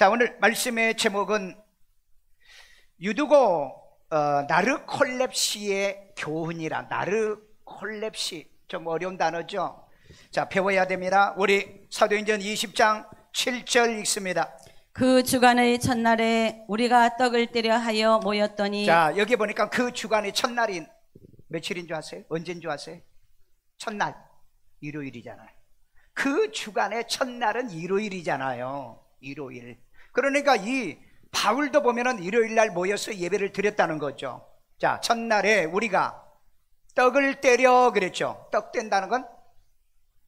자, 오늘 말씀의 제목은 유두고 나르콜렙시의 교훈이라. 나르콜렙시 좀 어려운 단어죠. 자, 배워야 됩니다. 우리 사도행전 20장 7절 읽습니다. 그 주간의 첫날에 우리가 떡을 떼려 하여 모였더니. 자, 여기 보니까 그 주간의 첫날이 며칠인 줄 아세요? 언제인 줄 아세요? 첫날 일요일이잖아요. 그 주간의 첫날은 일요일이잖아요. 일요일. 그러니까 이 바울도 보면은 일요일 날 모여서 예배를 드렸다는 거죠. 자, 첫날에 우리가 떡을 떼려 그랬죠. 떡 뗀다는 건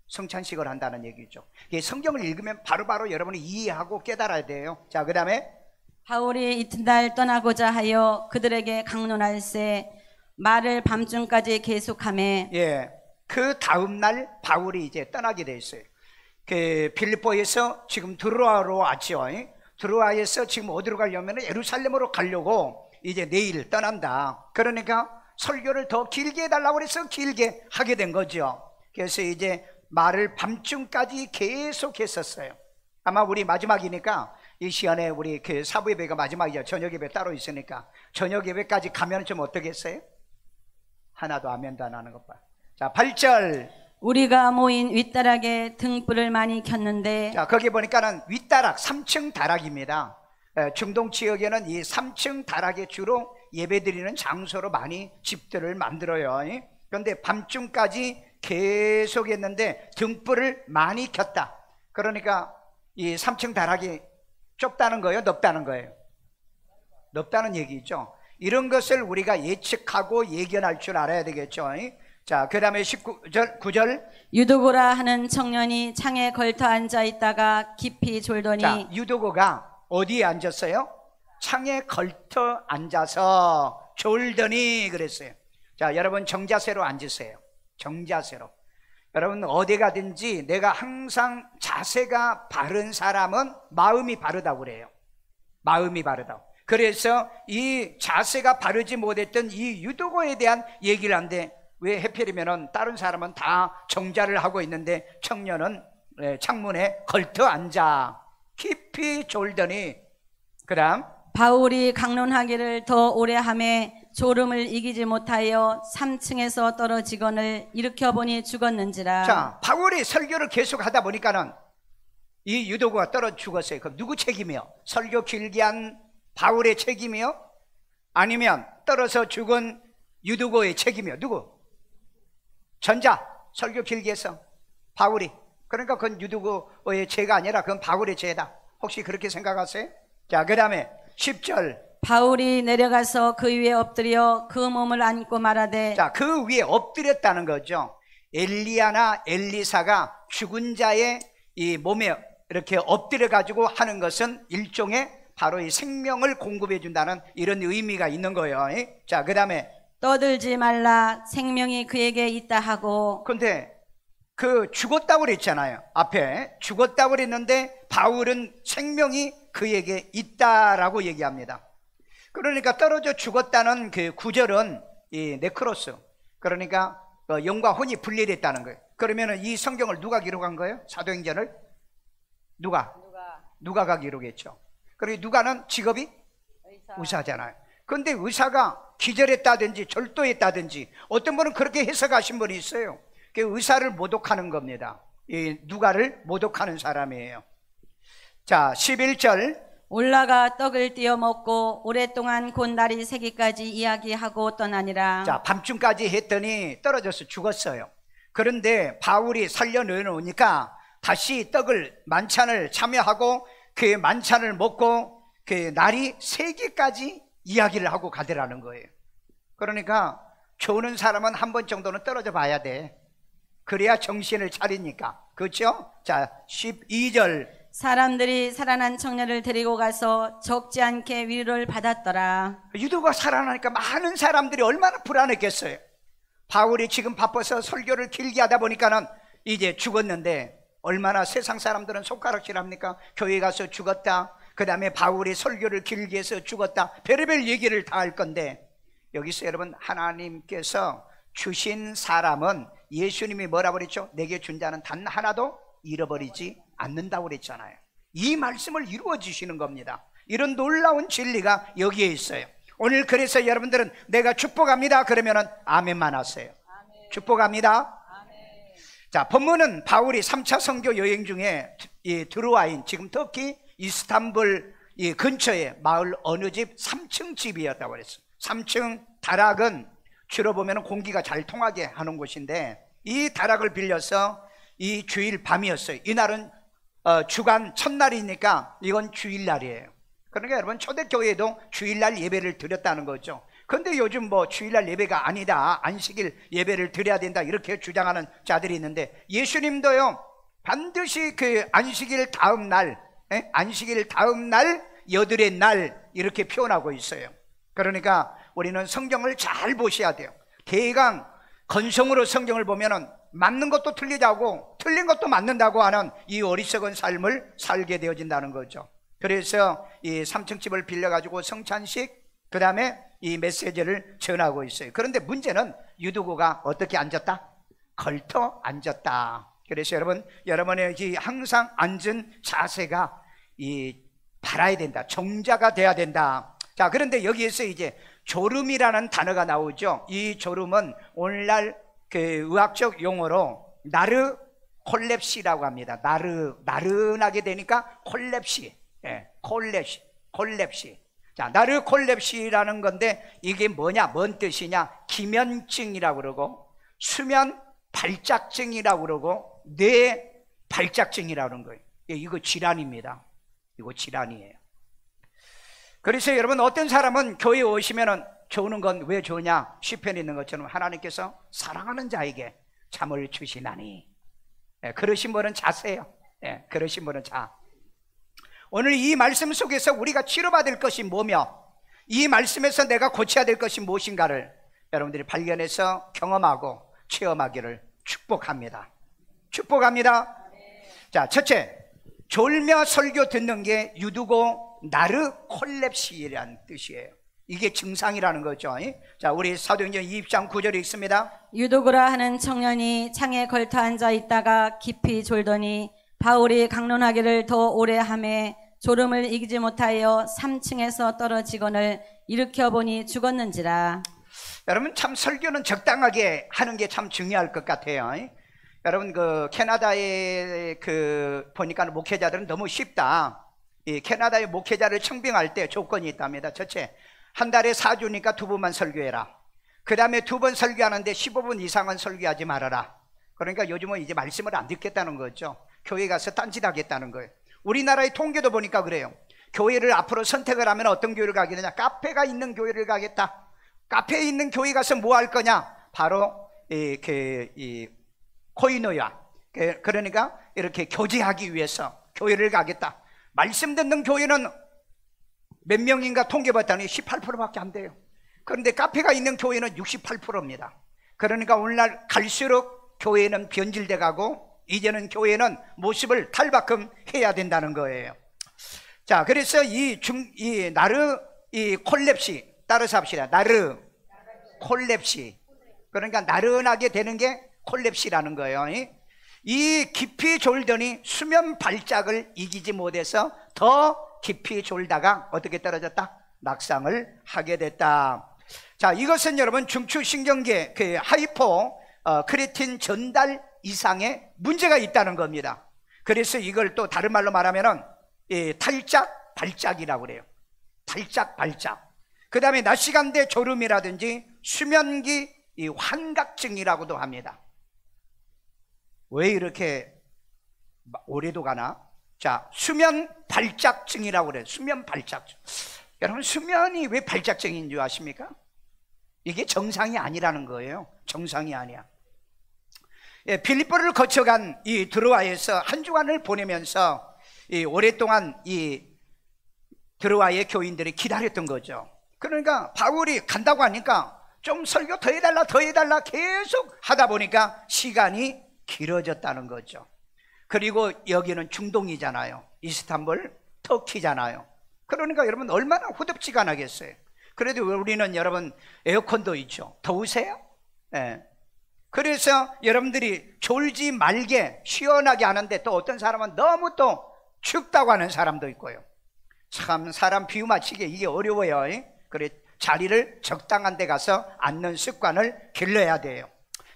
성찬식을 한다는 얘기죠. 성경을 읽으면 바로바로 여러분이 이해하고 깨달아야 돼요. 자, 그 다음에 바울이 이튿날 떠나고자 하여 그들에게 강론할세 말을 밤중까지 계속하매. 예, 그 다음날 바울이 이제 떠나게 돼 있어요. 그 빌립보에서 지금 드로아로 왔죠. 드로아에서 지금 어디로 가려면 예루살렘으로 가려고 이제 내일 떠난다. 그러니까 설교를 더 길게 해달라고 그래서 길게 하게 된 거죠. 그래서 이제 말을 밤중까지 계속 했었어요. 아마 우리 마지막이니까 이 시간에 우리 그 사부 예배가 마지막이죠. 저녁 예배 따로 있으니까 저녁 예배까지 가면 좀 어떻겠어요? 하나도 아멘도 안 하는 것 봐. 자, 8절. 우리가 모인 윗다락에 등불을 많이 켰는데. 자, 거기 보니까는 윗다락 3층 다락입니다. 중동 지역에는 이 3층 다락에 주로 예배드리는 장소로 많이 집들을 만들어요. 그런데 밤중까지 계속 했는데 등불을 많이 켰다. 그러니까 이 3층 다락이 좁다는 거예요? 넓다는 거예요? 넓다는 얘기죠. 이런 것을 우리가 예측하고 예견할 줄 알아야 되겠죠. 자, 그 다음에 9절. 유두고라 하는 청년이 창에 걸터 앉아 있다가 깊이 졸더니. 자, 유두고가 어디에 앉았어요? 창에 걸터 앉아서 졸더니 그랬어요. 자, 여러분 정자세로 앉으세요. 정자세로. 여러분 어디 가든지 내가 항상 자세가 바른 사람은 마음이 바르다고 그래요. 마음이 바르다고. 그래서 이 자세가 바르지 못했던 이 유두고에 대한 얘기를 하는데, 왜 해필이면은 다른 사람은 다 정자를 하고 있는데 청년은 창문에 걸터 앉아 깊이 졸더니. 그 다음 바울이 강론하기를 더 오래 하매 졸음을 이기지 못하여 3층에서 떨어지거늘 일으켜보니 죽었는지라. 자, 바울이 설교를 계속 하다 보니까는 이 유도구가 떨어져 죽었어요. 그럼 누구 책임이요? 설교 길게 한 바울의 책임이요? 아니면 떨어져 죽은 유도구의 책임이요? 누구? 전자. 설교 길게 해서 바울이. 그러니까 그건 유도구의 죄가 아니라 그건 바울의 죄다. 혹시 그렇게 생각하세요? 자, 그 다음에 10절. 바울이 내려가서 그 위에 엎드려 그 몸을 안고 말하되. 자, 그 위에 엎드렸다는 거죠. 엘리야나 엘리사가 죽은 자의 이 몸에 이렇게 엎드려 가지고 하는 것은 일종의 바로 이 생명을 공급해 준다는 이런 의미가 있는 거예요. 자, 그 다음에 떠들지 말라 생명이 그에게 있다 하고. 근데 그 죽었다고 그랬잖아요. 앞에 죽었다고 그랬는데 바울은 생명이 그에게 있다라고 얘기합니다. 그러니까 떨어져 죽었다는 그 구절은 이 네크로스, 그러니까 영과 혼이 분리됐다는 거예요. 그러면은 이 성경을 누가 기록한 거예요? 사도행전을 누가가 기록했죠. 그리고 누가는 직업이 의사잖아요. 그런데 의사가 기절했다든지 절도했다든지 어떤 분은 그렇게 해석하신 분이 있어요. 그 의사를 모독하는 겁니다. 이 누가를 모독하는 사람이에요. 자, 11절. 올라가 떡을 띄어 먹고 오랫동안 곧 날이 새기까지 이야기하고 떠나니라. 자, 밤중까지 했더니 떨어져서 죽었어요. 그런데 바울이 살려놓으니까 다시 떡을 만찬을 참여하고 그 만찬을 먹고 그 날이 새기까지 이야기를 하고 가더라는 거예요. 그러니까 좋은 사람은 한 번 정도는 떨어져 봐야 돼. 그래야 정신을 차리니까. 그렇죠? 자, 12절. 사람들이 살아난 청년을 데리고 가서 적지 않게 위로를 받았더라. 유도가 살아나니까 많은 사람들이 얼마나 불안했겠어요. 바울이 지금 바빠서 설교를 길게 하다 보니까는 이제 죽었는데 얼마나 세상 사람들은 손가락질합니까? 교회 가서 죽었다, 그 다음에 바울이 설교를 길게 해서 죽었다, 별의별 얘기를 다 할 건데, 여기서 여러분 하나님께서 주신 사람은 예수님이 뭐라고 그랬죠? 내게 준 자는 단 하나도 잃어버리지 않는다고 그랬잖아요. 이 말씀을 이루어 주시는 겁니다. 이런 놀라운 진리가 여기에 있어요. 오늘 그래서 여러분들은 내가 축복합니다 그러면은 아멘만 하세요. 아멘. 축복합니다. 아멘. 자, 본문은 바울이 3차 선교 여행 중에 이 드루아인, 지금 터키 이스탄불 이 근처에 마을 어느 집 3층 집이었다고 그랬어요. 3층 다락은 주로 보면 공기가 잘 통하게 하는 곳인데, 이 다락을 빌려서 이 주일 밤이었어요. 이날은 주간 첫날이니까 이건 주일날이에요. 그러니까 여러분 초대교회도 주일날 예배를 드렸다는 거죠. 그런데 요즘 뭐 주일날 예배가 아니다, 안식일 예배를 드려야 된다 이렇게 주장하는 자들이 있는데, 예수님도요 반드시 그 안식일 다음 날, 안식일 다음 날 여들의 날 이렇게 표현하고 있어요. 그러니까 우리는 성경을 잘 보셔야 돼요. 대강 건성으로 성경을 보면은 맞는 것도 틀리자고 틀린 것도 맞는다고 하는 이 어리석은 삶을 살게 되어진다는 거죠. 그래서 이 3층 집을 빌려가지고 성찬식, 그 다음에 이 메시지를 전하고 있어요. 그런데 문제는 유두구가 어떻게 앉았다? 걸터 앉았다. 그래서 여러분의 이 항상 앉은 자세가 이 바라야 된다, 정자가 돼야 된다. 자, 그런데 여기에서 이제 졸음이라는 단어가 나오죠. 이 졸음은 오늘날 그 의학적 용어로 나르콜렙시라고 합니다. 나른하게 되니까 콜렙시, 콜렙시. 자, 나르콜렙시라는 건데 이게 뭐냐, 뭔 뜻이냐? 기면증이라고 그러고, 수면 발작증이라고 그러고, 뇌 발작증이라고 그러는 거예요. 이거 질환입니다. 이거 질환이에요. 그래서 여러분, 어떤 사람은 교회에 오시면은 좋은 건 왜 좋으냐? 시편에 있는 것처럼 하나님께서 사랑하는 자에게 잠을 주시나니. 그러신 분은 자세요. 그러신 분은 자. 오늘 이 말씀 속에서 우리가 치료받을 것이 뭐며, 이 말씀에서 내가 고쳐야 될 것이 무엇인가를 여러분들이 발견해서 경험하고 체험하기를 축복합니다. 축복합니다. 자, 첫째, 졸며 설교 듣는 게 유두고 나르콜렙시라는 뜻이에요. 이게 증상이라는 거죠. 자, 우리 사도행전 20장 9절에 있습니다. 유두구라 하는 청년이 창에 걸터 앉아 있다가 깊이 졸더니 바울이 강론하기를 더 오래 하매 졸음을 이기지 못하여 3층에서 떨어지거늘 일으켜보니 죽었는지라. 여러분, 참 설교는 적당하게 하는 게 참 중요할 것 같아요. 여러분, 그 캐나다에 보니까 목회자들은 너무 쉽다. 이 캐나다의 목회자를 청빙할 때 조건이 있답니다. 첫째, 한 달에 4주니까 2번만 설교해라. 그 다음에 2번 설교하는데 15분 이상은 설교하지 말아라. 그러니까 요즘은 이제 말씀을 안 듣겠다는 거죠. 교회 가서 딴짓하겠다는 거예요. 우리나라의 통계도 보니까 그래요. 교회를 앞으로 선택을 하면 어떤 교회를 가게 되냐? 카페가 있는 교회를 가겠다. 카페에 있는 교회 가서 뭐 할 거냐? 바로 이 코이노야, 그러니까 이렇게 교제하기 위해서 교회를 가겠다. 말씀 듣는 교회는 몇 명인가 통계 봤더니 18%밖에 안 돼요. 그런데 카페가 있는 교회는 68%입니다. 그러니까 오늘날 갈수록 교회는 변질돼 가고, 이제는 교회는 모습을 탈바꿈 해야 된다는 거예요. 자, 그래서 이 콜렙시 따라서 합시다. 콜렙시. 그러니까 나른하게 되는 게 콜렙시라는 거예요. 이 깊이 졸더니 수면 발작을 이기지 못해서 더 깊이 졸다가 어떻게 떨어졌다? 낙상을 하게 됐다. 자, 이것은 여러분 중추신경계 그 하이포 크레틴 전달 이상의 문제가 있다는 겁니다. 그래서 이걸 또 다른 말로 말하면은 탈작 발작이라고 그래요. 탈작 발작. 그 다음에 낮 시간대 졸음이라든지 수면기 환각증이라고도 합니다. 왜 이렇게 오래도 가나? 자, 수면 발작증이라고 그래요. 수면 발작증. 여러분, 수면이 왜 발작증인 줄 아십니까? 이게 정상이 아니라는 거예요. 정상이 아니야. 빌립보를 거쳐간 이 드로아에서 한 주간을 보내면서 오랫동안 이 드로아의 교인들이 기다렸던 거죠. 그러니까 바울이 간다고 하니까 좀 설교 더 해달라 계속 하다 보니까 시간이 길어졌다는 거죠. 그리고 여기는 중동이잖아요. 이스탄불, 터키잖아요. 그러니까 여러분 얼마나 후덥지근하겠어요. 그래도 우리는 여러분 에어컨도 있죠. 더우세요? 네. 그래서 여러분들이 졸지 말게 시원하게 하는데 또 어떤 사람은 너무 또 춥다고 하는 사람도 있고요. 참 사람 비유 맞히기 이게 어려워요. 그래 자리를 적당한 데 가서 앉는 습관을 길러야 돼요.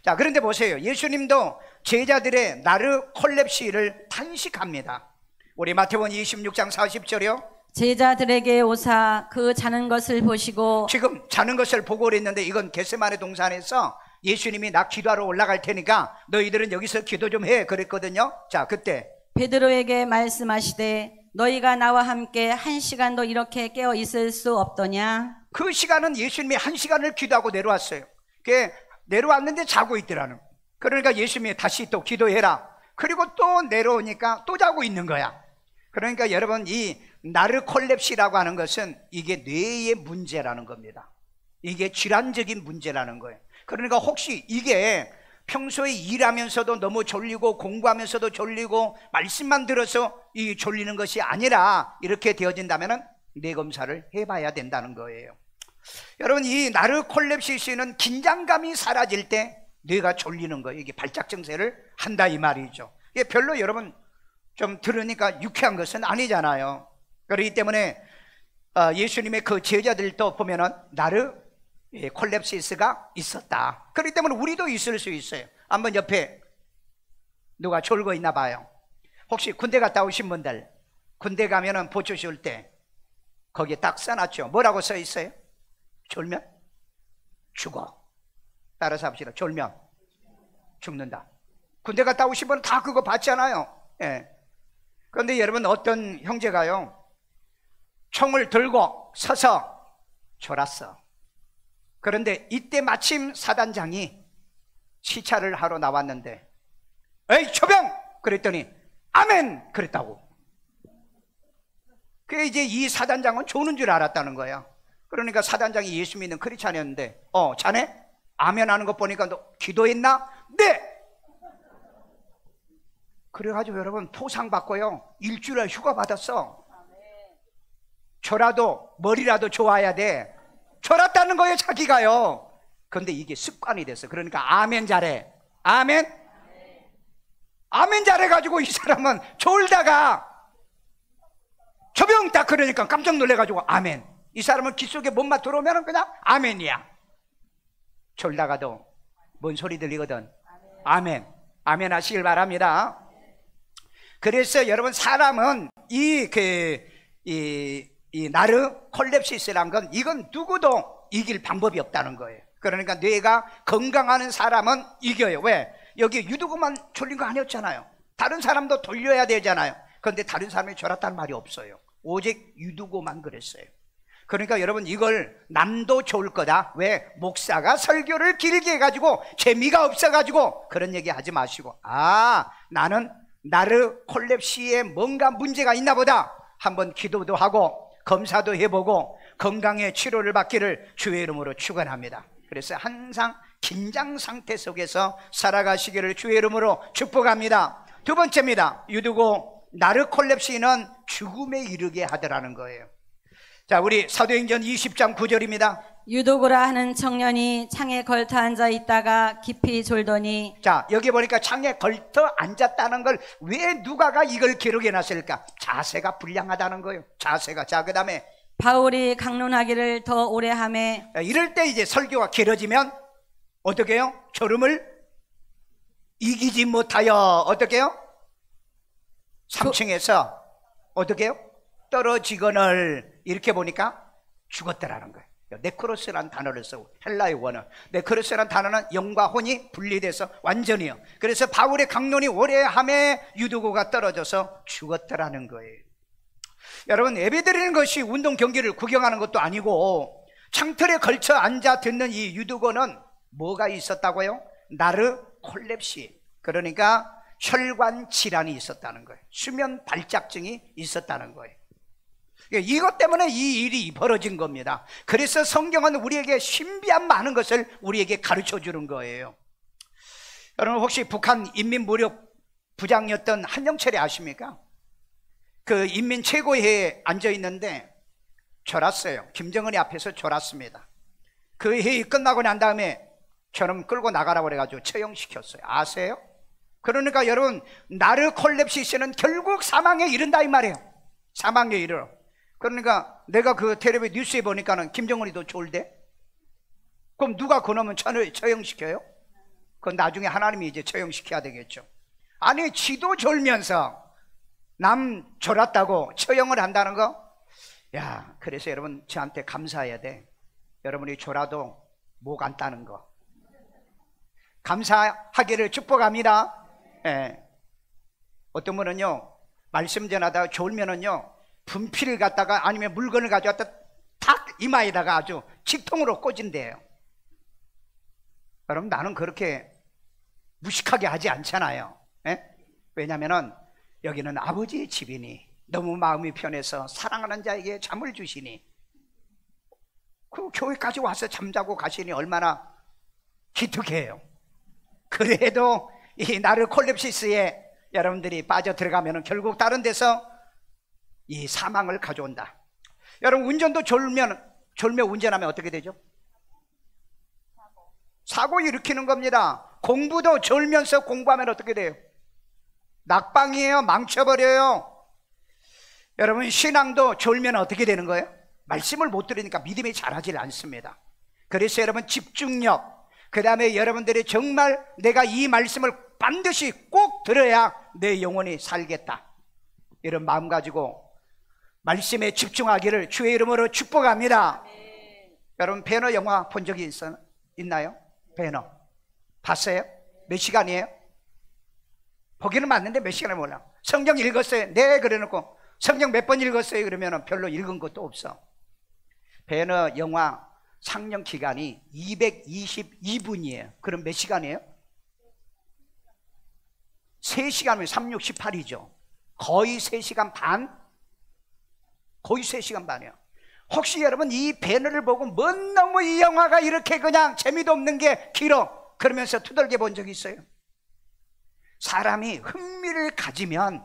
자, 그런데 보세요. 예수님도 제자들의 나르 콜렙시를 탄식합니다. 우리 마태복음 26장 40절이요. 제자들에게 오사 그 자는 것을 보시고, 지금 자는 것을 보고 그랬는데 이건 겟세마네 동산에서 예수님이 나 기도하러 올라갈 테니까 너희들은 여기서 기도 좀 해 그랬거든요. 자, 그때 베드로에게 말씀하시되 너희가 나와 함께 1시간도 이렇게 깨어 있을 수 없더냐. 그 시간은 예수님이 1시간을 기도하고 내려왔어요. 그게 내려왔는데 자고 있더라는. 그러니까 예수님이 다시 또 기도해라. 그리고 또 내려오니까 또 자고 있는 거야. 그러니까 여러분 이 나르콜렙시라고 하는 것은 이게 뇌의 문제라는 겁니다. 이게 질환적인 문제라는 거예요. 그러니까 혹시 이게 평소에 일하면서도 너무 졸리고 공부하면서도 졸리고 말씀만 들어서 이 졸리는 것이 아니라 이렇게 되어진다면 뇌 검사를 해봐야 된다는 거예요. 여러분 이 나르콜렙시스는 긴장감이 사라질 때 뇌가 졸리는 거예요. 이게 발작 증세를 한다 이 말이죠. 이게 별로 여러분 좀 들으니까 유쾌한 것은 아니잖아요. 그렇기 때문에 예수님의 그 제자들도 보면은 나르콜렙시스가 있었다. 그렇기 때문에 우리도 있을 수 있어요. 한번 옆에 누가 졸고 있나 봐요. 혹시 군대 갔다 오신 분들, 군대 가면은 보초 줄 때 거기에 딱 써놨죠. 뭐라고 써 있어요? 졸면 죽어. 따라서 합시다. 졸면 죽는다. 군대 갔다 오신 분은 다 그거 봤잖아요. 예. 그런데 여러분 어떤 형제가요 총을 들고 서서 졸았어. 그런데 이때 마침 사단장이 시찰을 하러 나왔는데 에이 초병! 그랬더니 아멘! 그랬다고. 그게 이제 이 사단장은 조는 줄 알았다는 거야. 그러니까 사단장이 예수 믿는 크리스찬이었는데 자네? 아멘 하는 거 보니까 너 기도했나? 네! 그래가지고 여러분 포상 받고요 일주일 휴가 받았어. 저라도 머리라도 좋아야 돼. 졸았다는 거예요 자기가요. 그런데 이게 습관이 됐어. 그러니까 아멘 잘해. 아멘? 아멘 잘해가지고 이 사람은 졸다가 조병 딱 그러니까 깜짝 놀래가지고 아멘. 이 사람은 귀 속에 뭔 맛 들어오면 그냥 아멘이야. 졸다가도 뭔 소리 들리거든. 아멘. 아멘 하시길 바랍니다. 그래서 여러분 사람은 이 나르콜렙시스란 건 이건 누구도 이길 방법이 없다는 거예요. 그러니까 뇌가 건강한 사람은 이겨요. 왜? 여기 유두고만 졸린 거 아니었잖아요. 다른 사람도 돌려야 되잖아요. 그런데 다른 사람이 졸았다는 말이 없어요. 오직 유두고만 그랬어요. 그러니까 여러분 이걸 남도 좋을 거다. 왜? 목사가 설교를 길게 해가지고 재미가 없어가지고 그런 얘기 하지 마시고 나는 나르콜렙시에 뭔가 문제가 있나 보다. 한번 기도도 하고 검사도 해보고 건강의 치료를 받기를 주의 이름으로 축원합니다. 그래서 항상 긴장 상태 속에서 살아가시기를 주의 이름으로 축복합니다. 두 번째입니다. 유두고 나르콜렙시는 죽음에 이르게 하더라는 거예요. 자, 우리 사도행전 20장 9절입니다. 유도고라 하는 청년이 창에 걸터 앉아 있다가 깊이 졸더니. 자, 여기 보니까 창에 걸터 앉았다는 걸 왜 누가가 이걸 기록해 놨을까? 자세가 불량하다는 거예요. 자세가. 자, 그 다음에 바울이 강론하기를 더 오래 하매. 이럴 때 이제 설교가 길어지면 어떻게 해요? 졸음을 이기지 못하여 어떻게 해요? 3층에서 어떻게 해요? 떨어지거늘. 이렇게 보니까 죽었다라는 거예요. 네크로스라는 단어를 쓰고 헬라의 원어. 네크로스라는 단어는 영과 혼이 분리돼서 완전히요. 그래서 바울의 강론이 오래 함에 유두고가 떨어져서 죽었다라는 거예요. 여러분 예배드리는 것이 운동 경기를 구경하는 것도 아니고 창틀에 걸쳐 앉아 듣는 이 유두고는 뭐가 있었다고요? 나르콜렙시. 그러니까 혈관 질환이 있었다는 거예요. 수면 발작증이 있었다는 거예요. 이것 때문에 이 일이 벌어진 겁니다. 그래서 성경은 우리에게 신비한 많은 것을 우리에게 가르쳐 주는 거예요. 여러분 혹시 북한 인민무력 부장이었던 한영철이 아십니까? 그 인민 최고회의에 앉아 있는데 졸았어요. 김정은이 앞에서 졸았습니다. 그 회의 끝나고 난 다음에 저놈 끌고 나가라고 그래가지고 처형시켰어요. 아세요? 그러니까 여러분, 나르콜렙시스는 결국 사망에 이른다 이 말이에요. 사망에 이르러. 그러니까 내가 그 텔레비 뉴스에 보니까는 김정은이도 졸대. 그럼 누가 그놈은 처형시켜요? 그건 나중에 하나님이 이제 처형시켜야 되겠죠. 아니, 지도 졸면서 남 졸았다고 처형을 한다는 거? 야, 그래서 여러분 저한테 감사해야 돼. 여러분이 졸아도 목 안 따는 거 감사하기를 축복합니다. 예. 어떤 분은요, 말씀 전하다가 졸면은요, 분필을 갖다가 아니면 물건을 가져왔다 탁 이마에다가 아주 직통으로 꽂은대요. 여러분, 나는 그렇게 무식하게 하지 않잖아요. 예? 왜냐면은 여기는 아버지의 집이니 너무 마음이 편해서 사랑하는 자에게 잠을 주시니, 그 교회까지 와서 잠자고 가시니 얼마나 기특해요. 그래도 이 나르콜렙시스에 여러분들이 빠져 들어가면 결국 다른 데서 이 사망을 가져온다. 여러분, 운전도 졸며 운전하면 어떻게 되죠? 사고 일으키는 겁니다. 공부도 졸면서 공부하면 어떻게 돼요? 낙방이에요. 망쳐버려요. 여러분, 신앙도 졸면 어떻게 되는 거예요? 말씀을 못 들으니까 믿음이 자라질 않습니다. 그래서 여러분, 집중력, 그 다음에 여러분들이 정말 내가 이 말씀을 반드시 꼭 들어야 내 영혼이 살겠다, 이런 마음 가지고 말씀에 집중하기를 주의 이름으로 축복합니다. 여러분, 배너 영화 본 적이 있나요? 배너 봤어요? 몇 시간이에요? 보기는 맞는데 몇 시간을 몰라. 성경 읽었어요? 네, 그래놓고 성경 몇 번 읽었어요? 그러면 별로 읽은 것도 없어. 배너 영화 상영 기간이 222분이에요. 그럼 몇 시간이에요? 3시간이면 3, 6, 18이죠. 거의 3시간 반? 거의 3시간 반이에요. 혹시 여러분 이 배너를 보고 뭔 너무 이 영화가 이렇게 그냥 재미도 없는 게 길어, 그러면서 투덜겨 본 적 있어요? 사람이 흥미를 가지면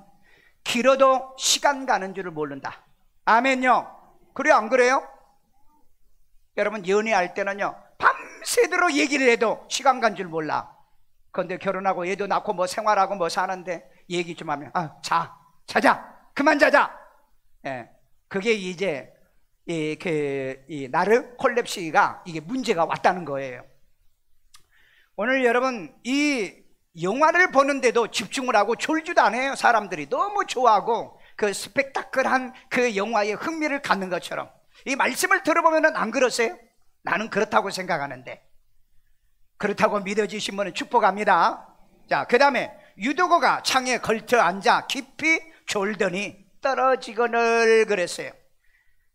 길어도 시간 가는 줄을 모른다. 아멘요. 그래요, 안 그래요? 여러분, 연애할 때는요, 밤새도록 얘기를 해도 시간 간 줄 몰라. 그런데 결혼하고 애도 낳고 뭐 생활하고 뭐 사는데 얘기 좀 하면 자자, 그만 자자. 예, 그게 이제 이 나르콜렙시스가 이게 문제가 왔다는 거예요. 오늘 여러분, 이 영화를 보는데도 집중을 하고 졸지도 않아요. 사람들이 너무 좋아하고 그 스펙타클한 그 영화에 흥미를 갖는 것처럼 이 말씀을 들어보면 안 그러세요? 나는 그렇다고 생각하는데, 그렇다고 믿어지신 분은 축복합니다. 자, 그 다음에 유두고가 창에 걸터 앉아 깊이 졸더니 떨어지거늘 그랬어요.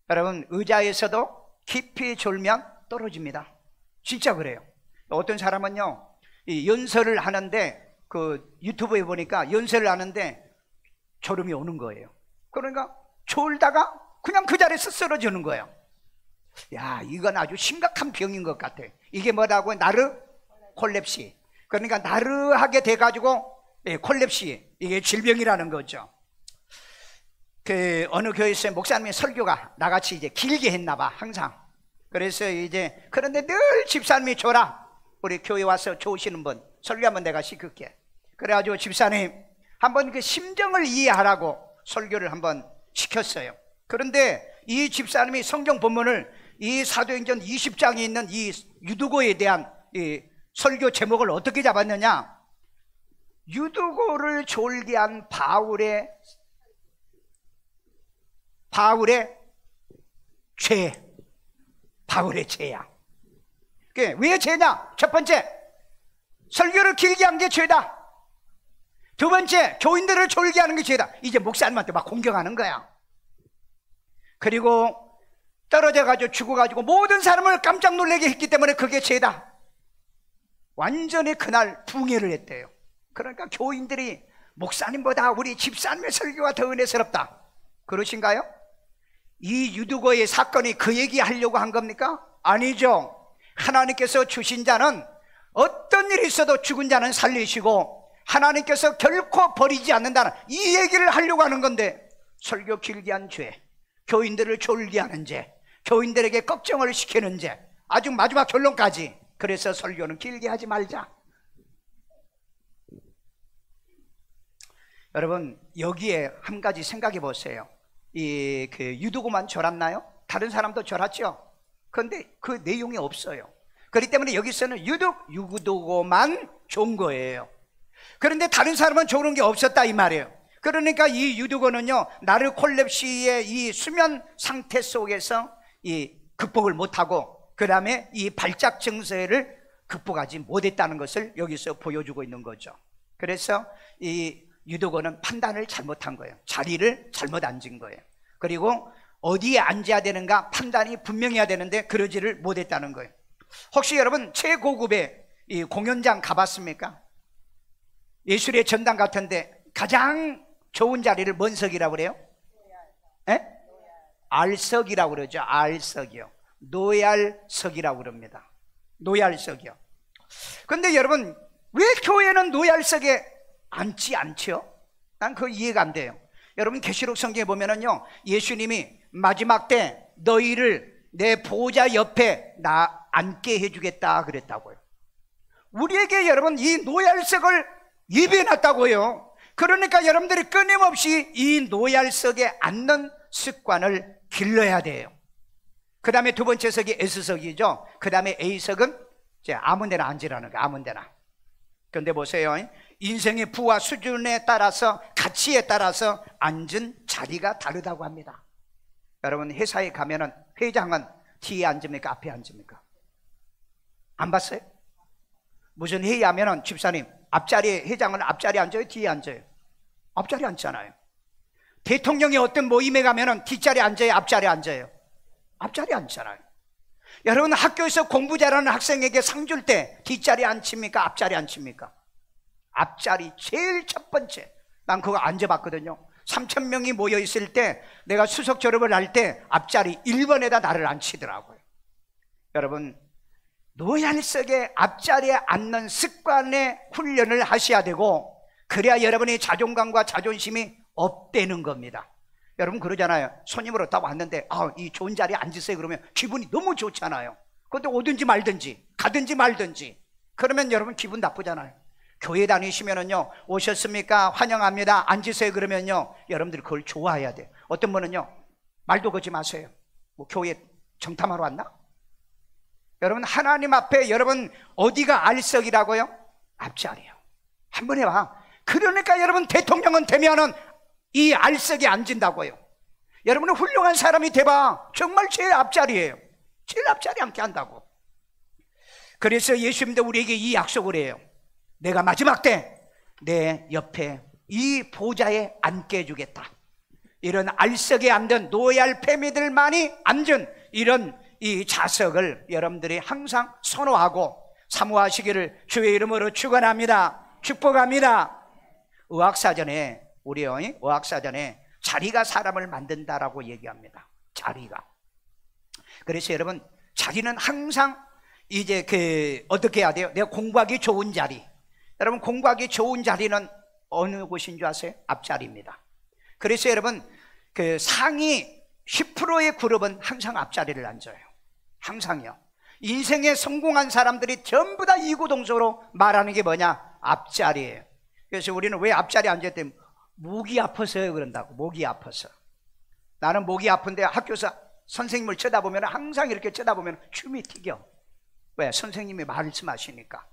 여러분, 의자에서도 깊이 졸면 떨어집니다. 진짜 그래요. 어떤 사람은요, 이 연설을 하는데, 그 유튜브에 보니까 연설을 하는데 졸음이 오는 거예요. 그러니까 졸다가 그냥 그 자리에서 쓰러지는 거예요. 야, 이건 아주 심각한 병인 것 같아. 이게 뭐라고? 나르콜렙시. 그러니까 나르하게 돼가지고 콜렙시, 이게 질병이라는 거죠. 그 어느 교회에서 목사님의 설교가 나같이 이제 길게 했나봐, 항상. 그래서 이제 그런데 늘 집사님이 줘라, 우리 교회 와서 좋으시는 분 설교 한번 내가 시킬게. 그래가지고 집사님 한번 그 심정을 이해하라고 설교를 한번 시켰어요. 그런데 이 집사님이 성경 본문을 이 사도행전 20장에 있는 이 유두고에 대한 이 설교 제목을 어떻게 잡았느냐, 유두고를 졸게 한 바울의 죄, 바울의 죄야. 왜 죄냐? 첫 번째, 설교를 길게 한 게 죄다. 두 번째, 교인들을 졸게 하는 게 죄다. 이제 목사님한테 막 공격하는 거야. 그리고 떨어져가지고 죽어가지고 모든 사람을 깜짝 놀라게 했기 때문에 그게 죄다. 완전히 그날 붕해를 했대요. 그러니까 교인들이 목사님보다 우리 집사님의 설교가 더 은혜스럽다, 그러신가요? 이 유두고의 사건이 그 얘기 하려고 한 겁니까? 아니죠. 하나님께서 주신 자는 어떤 일이 있어도 죽은 자는 살리시고 하나님께서 결코 버리지 않는다는 이 얘기를 하려고 하는 건데, 설교 길게 한 죄, 교인들을 졸게 하는 죄, 교인들에게 걱정을 시키는 죄, 아주 마지막 결론까지. 그래서 설교는 길게 하지 말자. 여러분 여기에 한 가지 생각해 보세요. 유두고만 졸았나요? 다른 사람도 졸았죠? 그런데 그 내용이 없어요. 그렇기 때문에 여기서는 유두고만 좋은 거예요. 그런데 다른 사람은 좋은 게 없었다 이 말이에요. 그러니까 이 유두고는요, 나르콜렙시의 이 수면 상태 속에서 이 극복을 못하고, 그 다음에 이 발작 증세를 극복하지 못했다는 것을 여기서 보여주고 있는 거죠. 그래서 이 유두고는 판단을 잘못한 거예요. 자리를 잘못 앉은 거예요. 그리고 어디에 앉아야 되는가 판단이 분명해야 되는데 그러지를 못했다는 거예요. 혹시 여러분 최고급의 이 공연장 가봤습니까? 예술의 전당 같은데 가장 좋은 자리를 뭔 석이라고 그래요? 알석이라고 그러죠. 알석이요. 노얄석이라고 그럽니다. 노얄석이요. 근데 여러분 왜 교회는 노얄석에 앉지 않죠? 난 그거 이해가 안 돼요. 여러분 계시록 성경에 보면은요, 예수님이 마지막 때 너희를 내 보좌 옆에 나 앉게 해주겠다 그랬다고요. 우리에게 여러분 이 노얄석을 예배해놨다고요. 그러니까 여러분들이 끊임없이 이 노얄석에 앉는 습관을 길러야 돼요. 그 다음에 두 번째 석이 S석이죠. 그 다음에 A석은 이제 아무 데나 앉으라는 거예요. 아무 데나. 그런데 보세요, 인생의 부와 수준에 따라서, 가치에 따라서 앉은 자리가 다르다고 합니다. 여러분 회사에 가면은 회장은 뒤에 앉습니까? 앞에 앉습니까? 안 봤어요? 무슨 회의하면은 집사님 앞자리에, 회장은 앞자리에 앉아요? 뒤에 앉아요? 앞자리에 앉잖아요. 대통령이 어떤 모임에 가면은 뒷자리에 앉아요? 앞자리에 앉아요? 앞자리에 앉잖아요. 여러분 학교에서 공부 잘하는 학생에게 상 줄 때 뒷자리에 앉힙니까? 앞자리에 앉힙니까? 앞자리 제일 첫 번째. 난 그거 앉아봤거든요. 3,000명이 모여 있을 때 내가 수석 졸업을 할 때 앞자리 1번에다 나를 앉히더라고요. 여러분 노얄석에 앞자리에 앉는 습관의 훈련을 하셔야 되고, 그래야 여러분의 자존감과 자존심이 업되는 겁니다. 여러분 그러잖아요. 손님으로 딱 왔는데 이 좋은 자리에 앉으세요 그러면 기분이 너무 좋잖아요. 그런데 오든지 말든지 가든지 말든지 그러면 여러분 기분 나쁘잖아요. 교회 다니시면은요, 오셨습니까? 환영합니다. 앉으세요 그러면요, 여러분들이 그걸 좋아해야 돼요. 어떤 분은요, 말도 걸지 마세요. 뭐 교회 정탐하러 왔나? 여러분 하나님 앞에 여러분 어디가 알석이라고요? 앞자리요. 한번 해봐. 그러니까 여러분 대통령은 되면은 이 알석에 앉은다고요. 여러분은 훌륭한 사람이 돼봐. 정말 제일 앞자리예요. 제일 앞자리에 앉게 한다고. 그래서 예수님도 우리에게 이 약속을 해요. 내가 마지막 때 내 옆에 이 보좌에 앉게 해주겠다. 이런 알석에 앉은 노얄 패미들만이 앉은 이런 이 자석을 여러분들이 항상 선호하고 사모하시기를 주의 이름으로 축원합니다. 축복합니다. 의학사전에, 우리 의학사전에 자리가 사람을 만든다라고 얘기합니다. 자리가. 그래서 여러분 자리는 항상 이제 어떻게 해야 돼요? 내가 공부하기 좋은 자리. 여러분 공부하기 좋은 자리는 어느 곳인 줄 아세요? 앞자리입니다. 그래서 여러분 상위 10%의 그룹은 항상 앞자리를 앉아요. 항상요. 인생에 성공한 사람들이 전부 다 이구동성으로 말하는 게 뭐냐? 앞자리예요. 그래서 우리는 왜 앞자리에 앉았더니 목이 아파서요 그런다고. 목이 아파서. 나는 목이 아픈데 학교에서 선생님을 쳐다보면 항상 이렇게 쳐다보면 춤이 튀겨. 왜? 선생님이 말씀하시니까.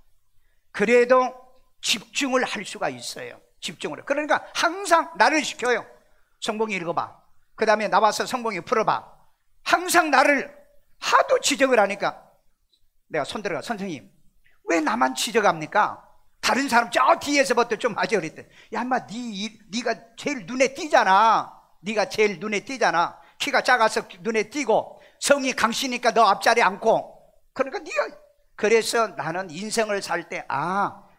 그래도 집중을 할 수가 있어요. 집중을. 그러니까 항상 나를 시켜요. 성봉이 읽어봐. 그 다음에 나와서 성봉이 풀어봐. 항상 나를 하도 지적을 하니까 내가 손들어가. 선생님 왜 나만 지적합니까? 다른 사람 저 뒤에서부터 좀 하지 그랬대. 야 인마 네가 제일 눈에 띄잖아. 네가 제일 눈에 띄잖아. 키가 작아서 눈에 띄고 성이 강시니까 너 앞자리에 앉고. 그러니까 네가. 그래서 나는 인생을 살 때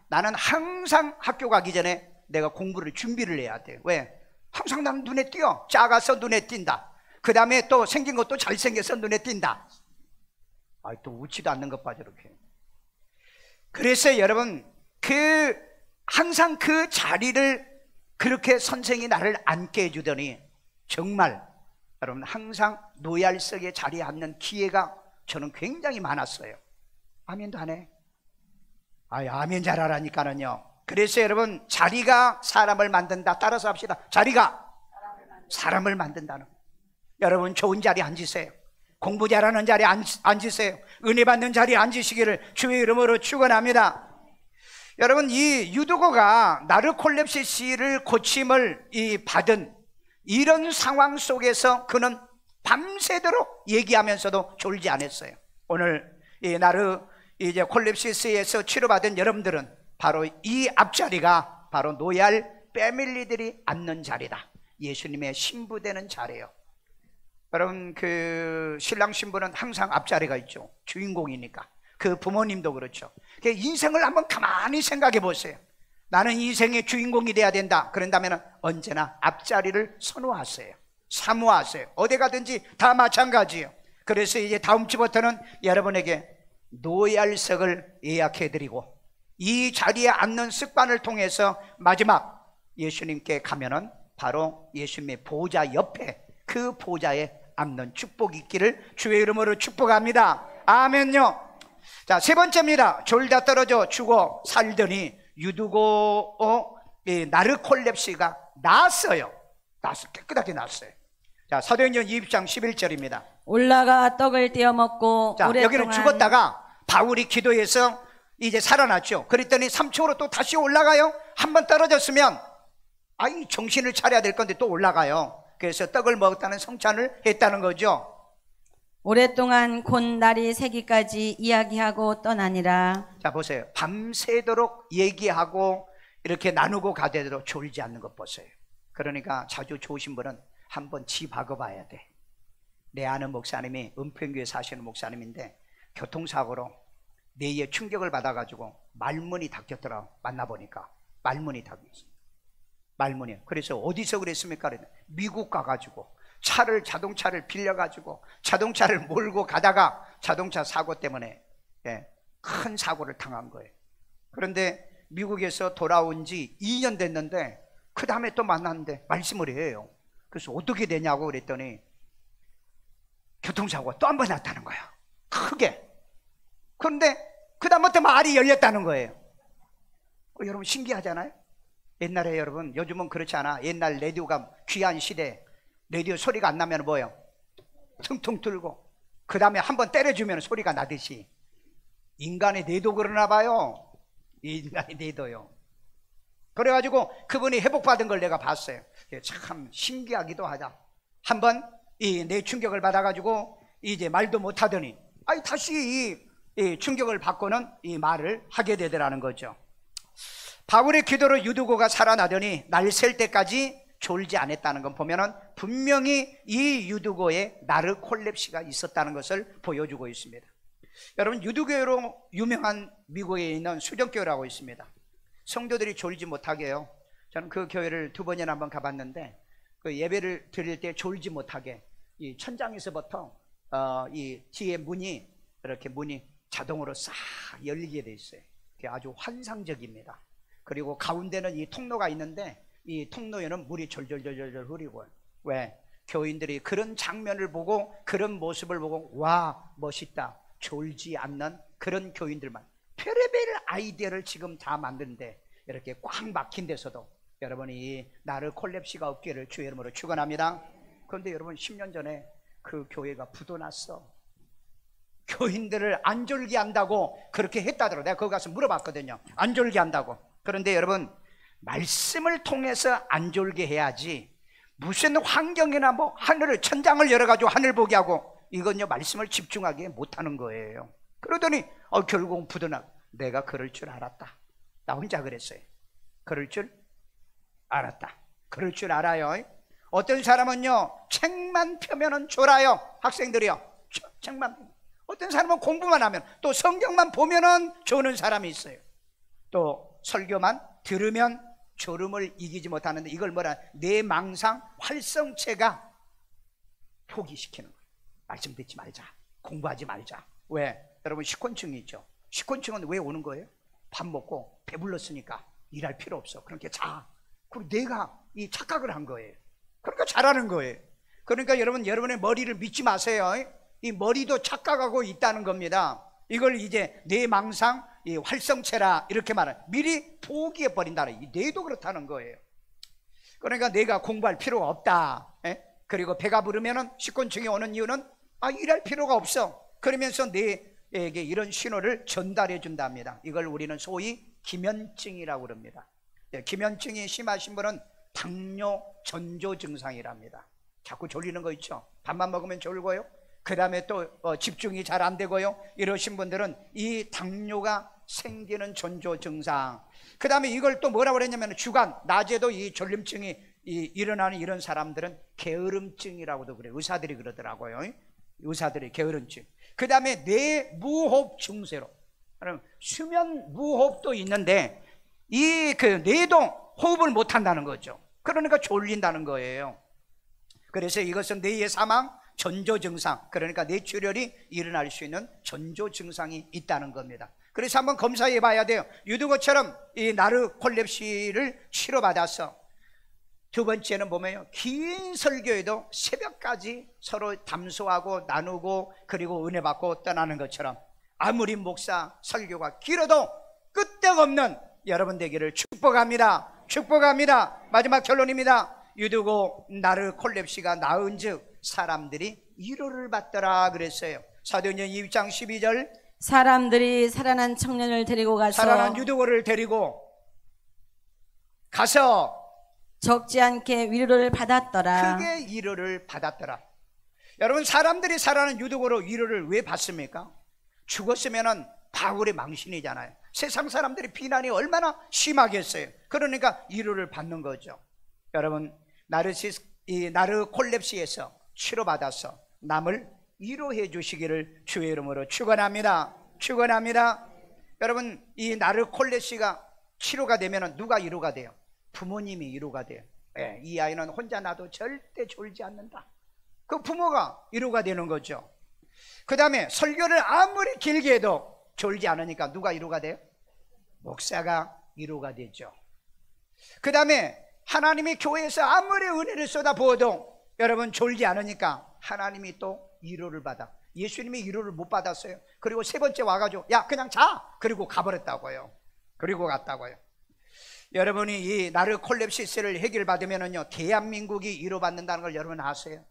나는 항상 학교 가기 전에 내가 공부를 준비를 해야 돼. 왜? 항상 나는 눈에 띄어. 작아서 눈에 띈다. 그 다음에 또 생긴 것도 잘생겨서 눈에 띈다. 또 웃지도 않는 것 봐 저렇게. 그래서 여러분 항상 그 자리를 그렇게 선생이 나를 앉게 해주더니 정말 여러분 항상 노얄석의 자리에 앉는 기회가 저는 굉장히 많았어요. 아멘도 안 해? 아멘 잘하라니까는요. 그래서 여러분, 자리가 사람을 만든다. 따라서 합시다. 자리가 사람을 만든다는 거예요. 여러분, 좋은 자리에 앉으세요. 공부 잘하는 자리에 앉으세요. 은혜 받는 자리에 앉으시기를 주의 이름으로 축원합니다. 여러분, 이 유두고가 나르콜렙시스를 고침을 받은 이런 상황 속에서 그는 밤새도록 얘기하면서도 졸지 않았어요. 오늘 이 콜렙시스에서 치료받은 여러분들은 바로 이 앞자리가 바로 노예할 패밀리들이 앉는 자리다. 예수님의 신부되는 자리예요. 여러분, 그 신랑 신부는 항상 앞자리가 있죠. 주인공이니까. 그 부모님도 그렇죠. 인생을 한번 가만히 생각해 보세요. 나는 인생의 주인공이 돼야 된다. 그런다면 언제나 앞자리를 선호하세요. 사모하세요. 어디 가든지 다 마찬가지예요. 그래서 이제 다음 주부터는 여러분에게 노예할석을 예약해 드리고 이 자리에 앉는 습관을 통해서 마지막 예수님께 가면은 바로 예수님의 보좌 옆에 그 보좌에 앉는 축복이 있기를 주의 이름으로 축복합니다. 아멘요. 자, 세 번째입니다. 졸다 떨어져 죽어 살더니 유두고 나르콜렙시가 나았어요. 나았어요. 깨끗하게 나았어요. 자, 사도행전 20장 11절입니다. 올라가 떡을 떼어 먹고 자, 오랫동안 여기는 죽었다가 바울이 기도해서 이제 살아났죠. 그랬더니 3층으로 또 다시 올라가요. 한번 떨어졌으면 정신을 차려야 될 건데 또 올라가요. 그래서 떡을 먹었다는 성찬을 했다는 거죠. 오랫동안 곧 날이 새기까지 이야기하고 떠나니라. 자, 보세요. 밤새도록 얘기하고 이렇게 나누고 가되도록 졸지 않는 것 보세요. 그러니까 자주 좋으신 분은 한번 지박어 봐야 돼. 내 아는 목사님이 은평교에 사시는 목사님인데 교통사고로 뇌에 충격을 받아가지고 말문이 닫혔더라. 만나보니까 말문이 닫혔어요. 말문이요. 그래서 어디서 그랬습니까? 미국 가가지고 자동차를 빌려가지고 자동차를 몰고 가다가 자동차 사고 때문에 큰 사고를 당한 거예요. 그런데 미국에서 돌아온 지 2년 됐는데 그 다음에 또 만났는데 말씀을 해요. 그래서 어떻게 되냐고 그랬더니 교통사고가 또 한 번 났다는 거야. 크게. 그런데 그 다음부터 말이 열렸다는 거예요. 여러분 신기하잖아요. 옛날에 여러분, 요즘은 그렇지 않아. 옛날 라디오가 귀한 시대, 라디오 소리가 안 나면 뭐예요? 퉁퉁 틀고 그 다음에 한번 때려주면 소리가 나듯이 인간의 뇌도 그러나 봐요. 인간의 뇌도요. 그래가지고 그분이 회복받은 걸 내가 봤어요. 참 신기하기도 하다. 한번 이 뇌 충격을 받아가지고 이제 말도 못하더니 다시 이 충격을 받고는 이 말을 하게 되더라는 거죠. 바울의 기도로 유두고가 살아나더니 날 셀 때까지 졸지 않았다는 건 보면은 분명히 이 유두고에 나르콜렙시가 있었다는 것을 보여주고 있습니다. 여러분, 유두교로 유명한 미국에 있는 수정교회라고 있습니다. 성도들이 졸지 못하게 해요. 저는 그 교회를 2번이나 한번 가봤는데 그 예배를 드릴 때 졸지 못하게 이 천장에서부터 이 뒤에 문이 이렇게 문이 자동으로 싹 열리게 돼 있어요. 그게 아주 환상적입니다. 그리고 가운데는 이 통로가 있는데 이 통로에는 물이 절절절절 흐르고. 왜? 교인들이 그런 장면을 보고 그런 모습을 보고 와 멋있다, 졸지 않는 그런 교인들만, 별의별 아이디어를 지금 다 만드는데 이렇게 꽉 막힌 데서도 여러분이 나르콜렙시가 없기를 주의 이름으로 축원합니다. 그런데 여러분 10년 전에 그 교회가 부도났어. 교인들을 안 졸게 한다고 그렇게 했다더라고. 내가 거기 가서 물어봤거든요. 안 졸게 한다고. 그런데 여러분, 말씀을 통해서 안 졸게 해야지 무슨 환경이나 뭐 하늘을 천장을 열어가지고 하늘 보게 하고 이건요 말씀을 집중하게 못하는 거예요. 그러더니 결국은 부도나. 내가 그럴 줄 알았다. 나 혼자 그랬어요. 그럴 줄 알았다. 그럴 줄 알아요. 어떤 사람은요 책만 펴면은 졸아요. 학생들이요 책만. 어떤 사람은 공부만 하면, 또 성경만 보면은 조는 사람이 있어요. 또 설교만 들으면 졸음을 이기지 못하는데 이걸 뭐라, 뇌망상 활성체가 포기시키는 거예요. 말씀 듣지 말자, 공부하지 말자. 왜? 여러분 식곤증이 있죠. 식곤증은 왜 오는 거예요? 밥 먹고 배불렀으니까 일할 필요 없어. 그러니까 자. 그리고 내가 이 착각을 한 거예요. 그러니까 잘하는 거예요. 그러니까 여러분, 여러분의 머리를 믿지 마세요. 이 머리도 착각하고 있다는 겁니다. 이걸 이제 뇌망상 이 활성체라 이렇게 말하는, 미리 포기해 버린다는, 이 뇌도 그렇다는 거예요. 그러니까 내가 공부할 필요가 없다. 그리고 배가 부르면은 식곤증이 오는 이유는 일할 필요가 없어. 그러면서 뇌에게 이런 신호를 전달해 준답니다. 이걸 우리는 소위 기면증이라고 그럽니다. 기면증이 심하신 분은 당뇨 전조 증상이랍니다. 자꾸 졸리는 거 있죠. 밥만 먹으면 졸고요. 그 다음에 또 집중이 잘 안 되고요. 이러신 분들은 이 당뇨가 생기는 전조 증상. 그 다음에 이걸 또 뭐라고 그랬냐면, 주간 낮에도 이 졸림증이 일어나는 이런 사람들은 게으름증이라고도 그래요. 의사들이 그러더라고요. 의사들이 게으름증. 그 다음에 뇌무호흡 증세로, 수면 무호흡도 있는데 이 뇌도 호흡을 못 한다는 거죠. 그러니까 졸린다는 거예요. 그래서 이것은 뇌의 사망 전조 증상, 그러니까 뇌출혈이 일어날 수 있는 전조 증상이 있다는 겁니다. 그래서 한번 검사해 봐야 돼요. 유두고처럼 이 나르콜렙시를 치료받아서 두 번째는 보면요, 긴 설교에도 새벽까지 서로 담소하고 나누고 그리고 은혜 받고 떠나는 것처럼, 아무리 목사 설교가 길어도 끄떡없는 여러분 되기를 축복합니다. 축복합니다. 마지막 결론입니다. 유두고 나르콜렙시가 나은 즉 사람들이 위로를 받더라 그랬어요. 사도행전 2장 12절, 사람들이 살아난 청년을 데리고 가서, 살아난 유두고를 데리고 가서 적지 않게 위로를 받았더라. 크게 위로를 받았더라. 여러분, 사람들이 살아난 유두고로 위로를 왜 받습니까? 죽었으면은 바울의 망신이잖아요. 세상 사람들이 비난이 얼마나 심하겠어요. 그러니까 위로를 받는 거죠. 여러분, 나르콜렙시에서 치료받아서 남을 위로해 주시기를 주의 이름으로 축원합니다. 축원합니다. 여러분, 이 나르콜렙시가 치료가 되면 누가 위로가 돼요? 부모님이 위로가 돼요. 이 아이는 혼자 놔도 절대 졸지 않는다. 그 부모가 위로가 되는 거죠. 그 다음에 설교를 아무리 길게 해도 졸지 않으니까 누가 위로가 돼요? 목사가 위로가 되죠. 그 다음에 하나님이 교회에서 아무리 은혜를 쏟아부어도 여러분 졸지 않으니까 하나님이 또 위로를 받아. 예수님이 위로를 못 받았어요. 그리고 세 번째 와가지고 야 그냥 자, 그리고 가버렸다고요. 그리고 갔다고요. 여러분이 이 나르콜렙시스를 해결받으면은요, 대한민국이 위로받는다는 걸 여러분 아세요?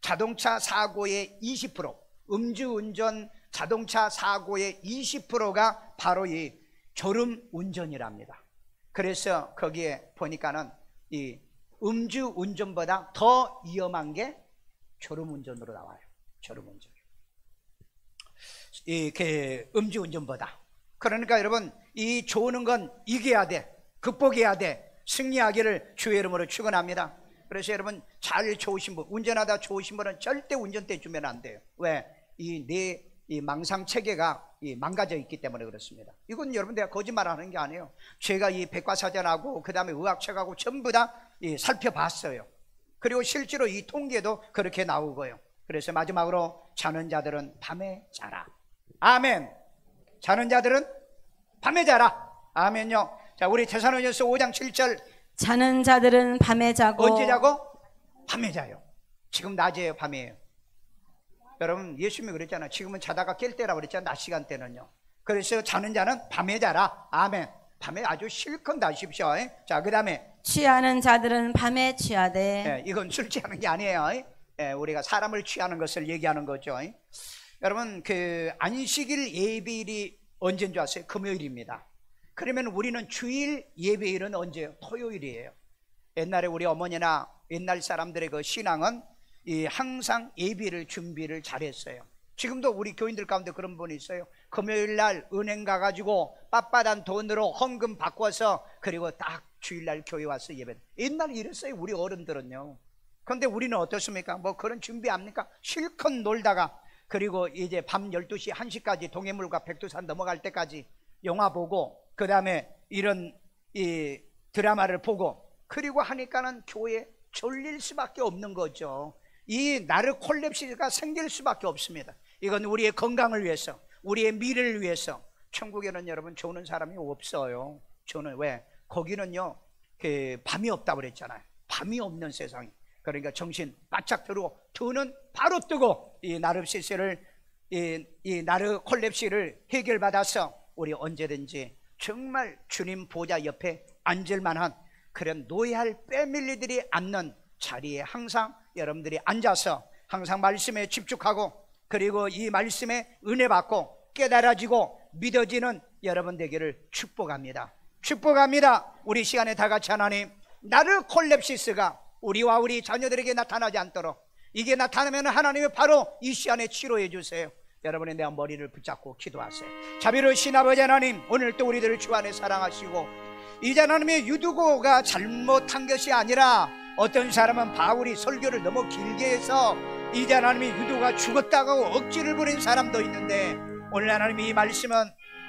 자동차 사고의 20%, 음주운전 자동차 사고의 20%가 바로 이 졸음운전이랍니다. 그래서 거기에 보니까는 이 음주운전보다 더 위험한 게 졸음운전으로 나와요. 졸음운전. 음주운전보다. 그러니까 여러분, 이 조는 건 이겨야 돼. 극복해야 돼. 승리하기를 주의 이름으로 축원합니다. 그래서 여러분, 잘 좋으신 분, 운전하다 좋으신 분은 절대 운전대 주면 안 돼요. 왜? 이 망상 체계가 망가져 있기 때문에 그렇습니다. 이건 여러분 내가 거짓말하는 게 아니에요. 제가 이 백과사전하고 그 다음에 의학책하고 전부 다 살펴봤어요. 그리고 실제로 이 통계도 그렇게 나오고요. 그래서 마지막으로 자는 자들은 밤에 자라. 아멘. 자는 자들은 밤에 자라. 아멘요. 자, 우리 데살로니가서 5장 7절, 자는 자들은 밤에 자고. 언제 자고? 밤에 자요. 지금 낮이에요, 밤이에요? 여러분, 예수님이 그랬잖아요. 지금은 자다가 깰 때라고 그랬잖아요. 낮 시간대는요. 그래서 자는 자는 밤에 자라. 아멘. 밤에 아주 실컷 자십시오. 자, 그 다음에 취하는 자들은 밤에 취하되. 이건 술 취하는 게 아니에요. 우리가 사람을 취하는 것을 얘기하는 거죠. 여러분, 그 안식일 예배일이 언제인 줄 아세요? 금요일입니다. 그러면 우리는 주일 예배일은 언제예요? 토요일이에요. 옛날에 우리 어머니나 옛날 사람들의 그 신앙은 항상 예배를 준비를 잘했어요. 지금도 우리 교인들 가운데 그런 분이 있어요. 금요일날 은행 가가지고 빳빳한 돈으로 헌금 바꿔서 그리고 딱 주일날 교회 와서 예배. 옛날에 이랬어요, 우리 어른들은요. 그런데 우리는 어떻습니까? 뭐 그런 준비합니까? 실컷 놀다가 그리고 이제 밤 12시 1시까지 동해물과 백두산 넘어갈 때까지 영화 보고 그 다음에 이런 이 드라마를 보고 그리고 하니까는 교회에 졸릴 수밖에 없는 거죠. 이 나르콜렙시가 생길 수밖에 없습니다. 이건 우리의 건강을 위해서, 우리의 미래를 위해서. 천국에는 여러분 조는 사람이 없어요. 조는 왜? 거기는요 그 밤이 없다고 그랬잖아요. 밤이 없는 세상이. 그러니까 정신 바짝 들고 두 눈 바로 뜨고 이 나르콜렙시를 해결받아서 우리 언제든지 정말 주님 보좌 옆에 앉을 만한 그런 노예할 패밀리들이 앉는 자리에 항상 여러분들이 앉아서 항상 말씀에 집중하고, 그리고 이 말씀에 은혜 받고 깨달아지고 믿어지는 여러분 되기를 축복합니다. 축복합니다. 우리 시간에 다 같이 하나님, 나르콜렙시스가 우리와 우리 자녀들에게 나타나지 않도록, 이게 나타나면 하나님이 바로 이 시간에 치료해 주세요. 여러분의 내 머리를 붙잡고 기도하세요. 자비로우신 아버지 하나님, 오늘 또 우리들을 주 안에 사랑하시고, 이제 하나님의 유두고가 잘못한 것이 아니라 어떤 사람은 바울이 설교를 너무 길게 해서 이제 하나님의 유두가 죽었다고 억지를 부린 사람도 있는데, 오늘 하나님 이 말씀은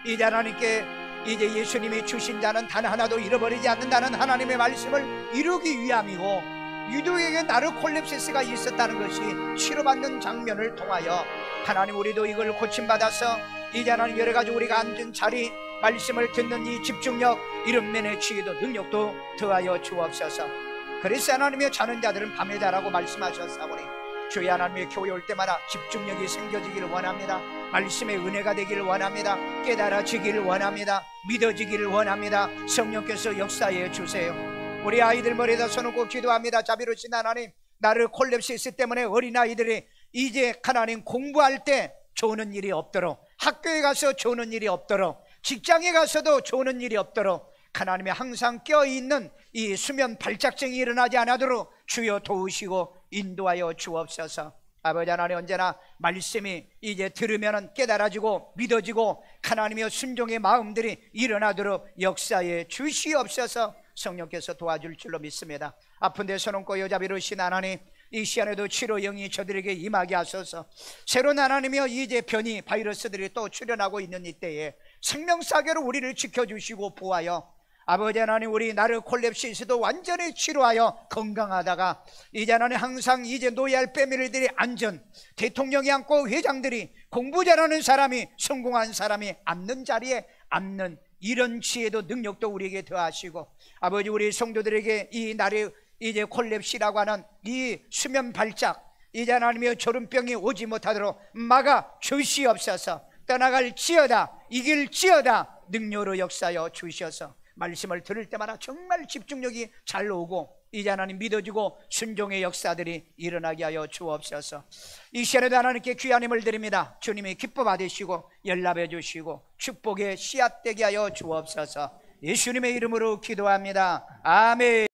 이제 하나님께 이제 예수님이 주신 자는 단 하나도 잃어버리지 않는다는 하나님의 말씀을 이루기 위함이고, 유두에게 나르콜렙시스가 있었다는 것이 치료받는 장면을 통하여 하나님 우리도 이걸 고침받아서 이제 하나님 여러가지 우리가 앉은 자리, 말씀을 듣는 이 집중력, 이런 면의 지혜도 능력도 더하여 주옵소서. 그래서 하나님의 자는 자들은 밤에 자라고 말씀하셨사오니 주의 하나님의 교회 올 때마다 집중력이 생겨지기를 원합니다. 말씀의 은혜가 되기를 원합니다. 깨달아지기를 원합니다. 믿어지기를 원합니다. 성령께서 역사해 주세요. 우리 아이들 머리에다 손놓고 기도합니다. 자비로우신 하나님, 나르콜렙시스 때문에 어린아이들이 이제 하나님 공부할 때 좋은 일이 없도록, 학교에 가서 좋은 일이 없도록, 직장에 가서도 좋은 일이 없도록 하나님이 항상 껴있는 이 수면 발작증이 일어나지 않도록 주여 도우시고 인도하여 주옵소서. 아버지 하나님, 언제나 말씀이 이제 들으면 깨달아지고 믿어지고 하나님의 순종의 마음들이 일어나도록 역사에 주시옵소서. 성령께서 도와줄 줄로 믿습니다. 아픈 데 손얹고 여자비로우신 하나님, 이 시간에도 치료 영이 저들에게 임하게 하소서. 새로운 하나님이여, 이제 변이 바이러스들이 또 출현하고 있는 이때에 생명사계로 우리를 지켜주시고 보호하여 아버지 하나님, 우리 나르콜렙시스도 완전히 치료하여 건강하다가 이제 하나님 항상 이제 노예할 패밀리들이 안전, 대통령이 앉고 회장들이, 공부 잘하는 사람이, 성공한 사람이 앉는 자리에 앉는 이런 지혜도 능력도 우리에게 더하시고, 아버지 우리 성도들에게 이 나르 이제 콜렙시라고 하는 이 수면 발작, 이제 하나님의 졸음병이 오지 못하도록 막아 주시옵소서. 떠나갈 지어다, 이길 지어다 능력으로 역사하여 주셔서 말씀을 들을 때마다 정말 집중력이 잘 오고 이제 하나님 믿어지고 순종의 역사들이 일어나게 하여 주옵소서. 이 시간에도 하나님께 귀한 힘을 드립니다. 주님이 기뻐 받으시고 연락해 주시고 축복의 씨앗 되게 하여 주옵소서. 예수님의 이름으로 기도합니다. 아멘.